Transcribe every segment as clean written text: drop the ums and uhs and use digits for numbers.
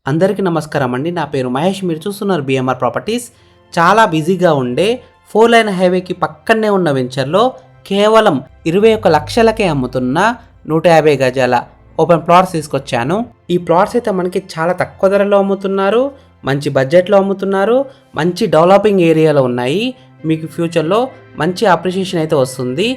అందరికీ నమస్కారం అండి. నా పేరు మహేష్. మీరు చూస్తున్నారు బిఎంఆర్ ప్రాపర్టీస్. చాలా బిజీగా ఉండే 4 లైన్ హైవేకి పక్కనే ఉన్న వెంచర్లో కేవలం 21 లక్షలకే అమ్ముతున్న 150 గజాల ఓపెన్ ప్లాట్స్ తీసుకొచ్చాను. ఈ ప్లాట్స్ అయితే మనకి చాలా తక్కువ ధరలో అమ్ముతున్నారు, మంచి బడ్జెట్లో అమ్ముతున్నారు, మంచి డెవలపింగ్ ఏరియాలో ఉన్నాయి. మీకు ఫ్యూచర్లో మంచి అప్రిషియేషన్ అయితే వస్తుంది,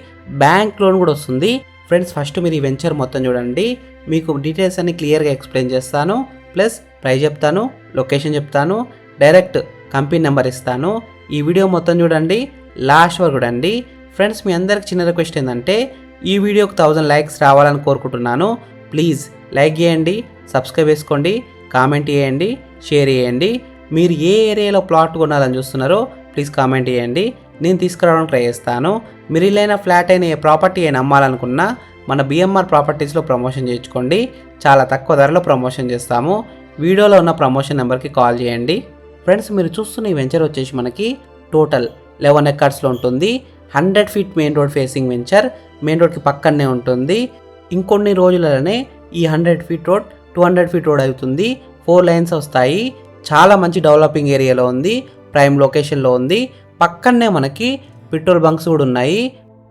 బ్యాంక్ లోన్ కూడా వస్తుంది. ఫ్రెండ్స్, ఫస్ట్ మీరు ఈ వెంచర్ మొత్తం చూడండి. మీకు డీటెయిల్స్ అన్ని క్లియర్గా ఎక్స్ప్లెయిన్ చేస్తాను, ప్లస్ ప్రైస్ చెప్తాను, లొకేషన్ చెప్తాను, డైరెక్ట్ కంపెనీ నెంబర్ ఇస్తాను. ఈ వీడియో మొత్తం చూడండి, లాస్ట్ వరకు చూడండి. ఫ్రెండ్స్, మీ అందరికి చిన్న రిక్వెస్ట్ ఏంటంటే ఈ వీడియోకి 1000 లైక్స్ రావాలని కోరుకుంటున్నాను. ప్లీజ్ లైక్ చేయండి, సబ్స్క్రైబ్ చేసుకోండి, కామెంట్ చేయండి, షేర్ చేయండి. మీరు ఏ ఏరియాలో ప్లాట్ కొనాలని చూస్తున్నారో ప్లీజ్ కామెంట్ చేయండి, నేను తీసుకురావడానికి ట్రై చేస్తాను. మీరు ఇల్లైనా ఫ్లాట్ అయినా ఏ ప్రాపర్టీ అయినా అమ్మాలనుకున్నా మన బిఎంఆర్ ప్రాపర్టీస్లో ప్రమోషన్ చేయించుకోండి. చాలా తక్కువ ధరలో ప్రమోషన్ చేస్తాము. వీడియోలో ఉన్న ప్రమోషన్ నెంబర్కి కాల్ చేయండి. ఫ్రెండ్స్, మీరు చూస్తున్న ఈ వెంచర్ వచ్చేసి మనకి టోటల్ 11 ఎకర్స్లో ఉంటుంది. 100 feet main road facing venture, main రోడ్కి పక్కనే ఉంటుంది. ఇంకొన్ని రోజులలోనే ఈ 100 ఫీట్ రోడ్ 200 ఫీట్ రోడ్ అవుతుంది. 4 లైన్స్ వస్తాయి. చాలా మంచి డెవలపింగ్ ఏరియాలో ఉంది, ప్రైమ్ లొకేషన్లో ఉంది. పక్కనే మనకి పెట్రోల్ బంక్స్ కూడా ఉన్నాయి.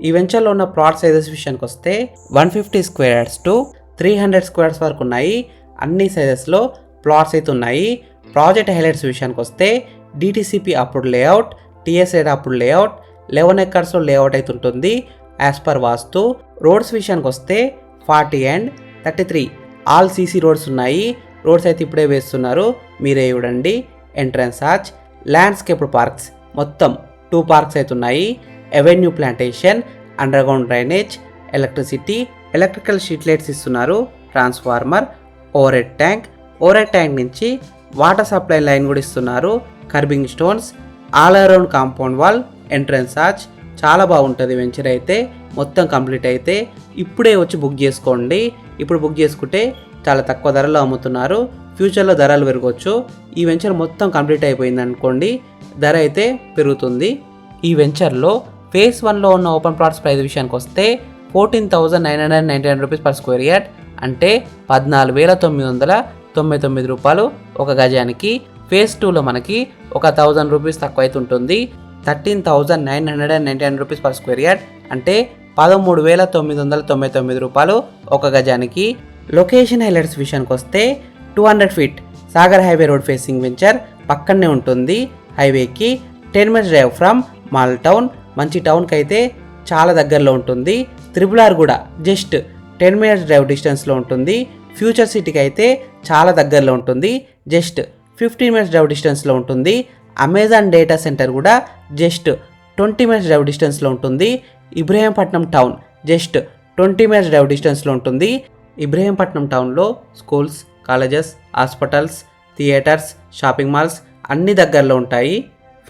ఈ వెంచర్లో ఉన్న ప్లాట్ సైజెస్ విషయానికి వస్తే 150 స్క్వేర్స్ టు 300 స్క్వేర్స్ వరకు ఉన్నాయి. అన్ని సైజెస్లో ప్లాట్స్ అయితే ఉన్నాయి. ప్రాజెక్ట్ హైలైట్స్ విషయానికి వస్తే DTCP approved layout, TSID approved layout, 11 ఎకర్స్లో లేఅవుట్ అయితే ఉంటుంది యాజ్ పర్ వాస్తు. రోడ్స్ విషయానికి వస్తే 40 అండ్ 33 ఆల్ సీసీ రోడ్స్ ఉన్నాయి. రోడ్స్ అయితే ఇప్పుడే వేస్తున్నారు, మీరే చూడండి. ఎంట్రన్స్ ఆర్చ్, ల్యాండ్స్కేప్డ్ పార్క్స్, మొత్తం 2 పార్క్స్ అయితే ఉన్నాయి. Avenue plantation, underground drainage, electricity, electrical street lights ఇస్తున్నారు, ట్రాన్స్ఫార్మర్, ఓవర్ హెడ్ ట్యాంక్ నుంచి వాటర్ సప్లై లైన్ కూడా ఇస్తున్నారు, kerbing stones, all around compound wall, entrance arch. చాలా బాగుంటుంది వెంచర్ అయితే. మొత్తం కంప్లీట్ అయితే ఇప్పుడే వచ్చి బుక్ చేసుకోండి. ఇప్పుడు బుక్ చేసుకుంటే చాలా తక్కువ ధరలో అమ్ముతున్నారు. ఫ్యూచర్లో ధరలు పెరగవచ్చు. ఈ వెంచర్ మొత్తం కంప్లీట్ అయిపోయింది అనుకోండి, ధర అయితే పెరుగుతుంది. ఈ వెంచర్లో ఫేజ్ 1లో ఉన్న ఓపెన్ ప్లాట్స్ ప్రైస్ విషయానికి వస్తే 14,999 రూపీస్ పర్ స్క్వేర్ యార్డ్, అంటే 14,999 రూపాయలు ఒక గజానికి. ఫేజ్ 2లో మనకి 1000 రూపీస్ తక్కువ అయితే ఉంటుంది, 13,999 రూపీస్ పర్ స్క్వేర్ యార్డ్, అంటే 13,999 రూపాయలు ఒక గజానికి. లొకేషన్ హైలైట్స్ విషయానికి వస్తే 200 feet Sagar highway road facing venture పక్కనే ఉంటుంది. హైవేకి 10 minutes drive from mall town. మంచి టౌన్కి అయితే చాలా దగ్గరలో ఉంటుంది. RRR కూడా జస్ట్ 10 మినిట్స్ డ్రైవ్ డిస్టెన్స్లో ఉంటుంది. ఫ్యూచర్ సిటీకి అయితే చాలా దగ్గరలో ఉంటుంది, జస్ట్ 15 మినిట్స్ డ్రైవ్ డిస్టెన్స్లో ఉంటుంది. అమెజాన్ డేటా సెంటర్ కూడా జస్ట్ 20 మినిట్స్ డ్రైవ్ డిస్టెన్స్లో ఉంటుంది. Ibrahimpatnam town just 20 minutes drive డిస్టెన్స్లో ఉంటుంది. ఇబ్రహీంపట్నం టౌన్లో schools, colleges, hospitals, theatres, shopping malls అన్ని దగ్గరలో ఉంటాయి.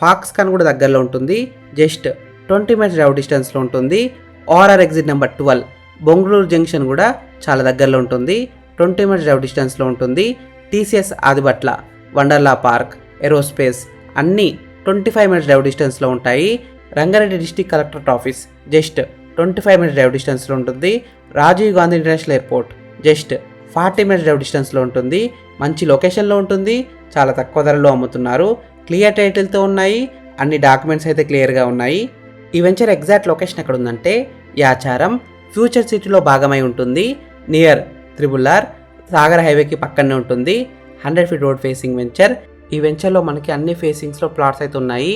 ఫాక్స్కాన్ కూడా దగ్గరలో ఉంటుంది, జస్ట్ 20 మినిట్స్ డ్రైవ్ డిస్టెన్స్లో ఉంటుంది. ORR exit number 12 Bengaluru junction కూడా చాలా దగ్గరలో ఉంటుంది, 20 మినిట్స్ డ్రైవ్ డిస్టెన్స్లో ఉంటుంది. TCS Adibatla, Wonderla park, aerospace అన్నీ 25 మినిట్స్ డ్రైవ్ డిస్టెన్స్లో ఉంటాయి. Rangareddy district collectorate office just 25 minutes drive డిస్టెన్స్లో ఉంటుంది. Rajiv Gandhi international airport just 40 minutes drive డిస్టెన్స్లో ఉంటుంది. మంచి లొకేషన్లో ఉంటుంది, చాలా తక్కువ ధరలో అమ్ముతున్నారు. క్లియర్ టైటిల్తో ఉన్నాయి, అన్ని డాక్యుమెంట్స్ అయితే క్లియర్గా ఉన్నాయి. ఈ వెంచర్ ఎగ్జాక్ట్ లొకేషన్ ఎక్కడ ఉందంటే యాచారం ఫ్యూచర్ సిటీలో భాగమై ఉంటుంది. నియర్ RRR సాగర్ హైవేకి పక్కనే ఉంటుంది. 100 ఫీట్ రోడ్ ఫేసింగ్ వెంచర్. ఈ వెంచర్లో మనకి అన్ని ఫేసింగ్స్లో ప్లాట్స్ అయితే ఉన్నాయి.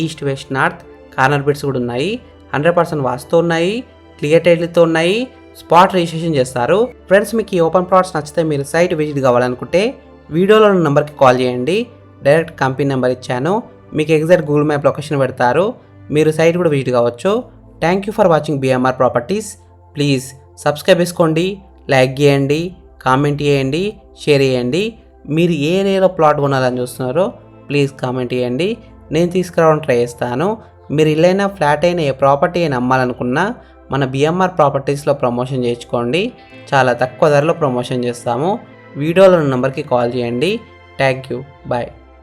East, west, north corner bits కూడా ఉన్నాయి. 100% వాస్తు ఉన్నాయి, క్లియర్ టైటిల్తో ఉన్నాయి. స్పాట్ రిజిస్ట్రేషన్ చేస్తారు. ఫ్రెండ్స్, మీకు ఈ ఓపెన్ ప్లాట్స్ నచ్చితే మీరు సైట్ విజిట్ కావాలనుకుంటే వీడియోలో ఉన్న నెంబర్కి కాల్ చేయండి. డైరెక్ట్ కంపెనీ నెంబర్ ఇచ్చాను, మీకు ఎగ్జాక్ట్ గూగుల్ మ్యాప్ లొకేషన్ పెడతారు, మీరు సైట్ కూడా విజిట్ కావచ్చు. Thank you for watching BMR properties. Please subscribe చేసుకోండి, లైక్ చేయండి, కామెంట్ చేయండి, షేర్ చేయండి. మీరు ఏ ఏరియాలో ప్లాట్ కొనాలని చూస్తున్నారో ప్లీజ్ కామెంట్ చేయండి, నేను తీసుకురావడానికి ట్రై చేస్తాను. మీరు ఇల్లైనా ఫ్లాట్ అయినా ఏ ప్రాపర్టీ అయినా అమ్మాలనుకున్నా మన బిఎంఆర్ ప్రాపర్టీస్లో ప్రమోషన్ చేయించుకోండి. చాలా తక్కువ ధరలో ప్రమోషన్ చేస్తాము. వీడియోలో ఉన్న నెంబర్కి కాల్ చేయండి. Thank you, bye.